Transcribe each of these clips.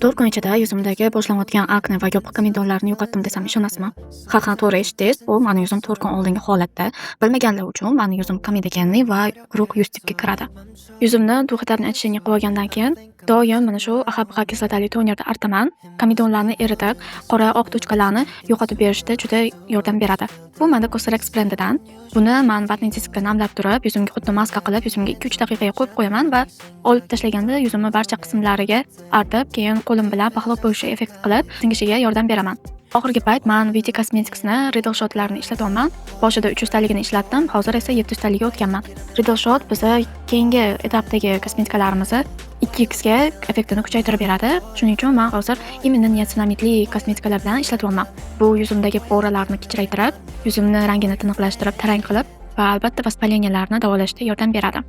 4 kun ichida yuzimdagi boshlanayotgan akne va yopiq komedonlarni yo'qotdim desam ishonasizmi? Ha, to'g'ri eshitdingiz. Bu mani yuzim 4 kun oldingi holatda. Bilmaganlar uchun mani yuzim komedogenli va quruq yuz tipga kiradi. Yuzimni dug'atarni achishini qilib olgandan keyin doim mana shu AHPH kislotali tonerda artaman. Komedonlarni eritib, qora oq tochkalarni yo'qotib berishda juda yordam beradi. Bu mana Cosrx brendidan. Buni men vatning diskda namlab turib, yuzimga xuddi maska qilib, yuzimga 2-3 daqiqaga qo'yib qo'yaman va olib tashlaganda yuzimni barcha qismlariga artib, keyin qo'lim bilan pahlo bo'yishi effekt qilib, singishiga yordam beraman. Oxirgi payt men VT Cosmetics'ni Riddle Shot'larini ishlatyapman. Boshida 300 taligini ishlatdim, hozir esa 700 taliga o'tganman. Riddle Shot bizni keyingi etapdagi kosmetikalarimizni 2x ga effektini kuchaytirib beradi. Shuning uchun men hozir imенно niasinamidli kosmetikalar bilan ishlatyapman. Bu yuzimdagi poralarni kichraytirib, yuzimni rangini tiniqlashtirib, tarang qilib va albatta vоспаленияларni davolashda yordam beradi.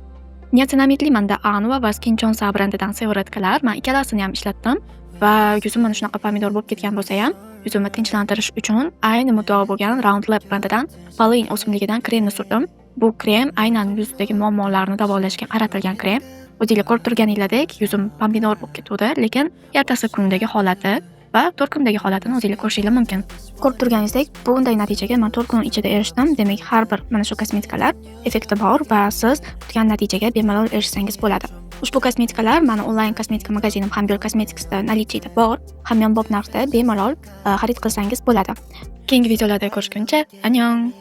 Niasinamidli menda Anva va Skin Johnson brendidan sigaretkalar. Men ikkalasini ham ishlatdim va yuzim mana shunaqa pomidor bo'lib ketgan bo'lsa ham, yuzimni tinchlantirish uchun ayni muddao bo'lgan Round Lab brendidan Polin o'simligidan kremni surdim. Bu krem aynan yuzdagi muammolarni davolashga qaratilgan krem. O'zingizlar ko'rib turganingizdek, yuzim pomidor bo'lib ketdi, lekin ertasi kundagi holati va 4 kundagi holatini o'zingizlar ko'rishingiz mumkin. Ko'rib turganingizdek, bunday natijaga men 4 kun ichida erishdim. Demak, har bir mana shu kosmetikalar effekti bor va siz kutgan natijaga bemalol erishsangiz bo'ladi. Ushbu kosmetikalar meni onlayn kosmetika magazinim Hambil Cosmetics'da nalitida bor. Hamyonbop narxda bemalol xarid qilsangiz bo'ladi. Keyingi videolarda ko'rishguncha, annyeong.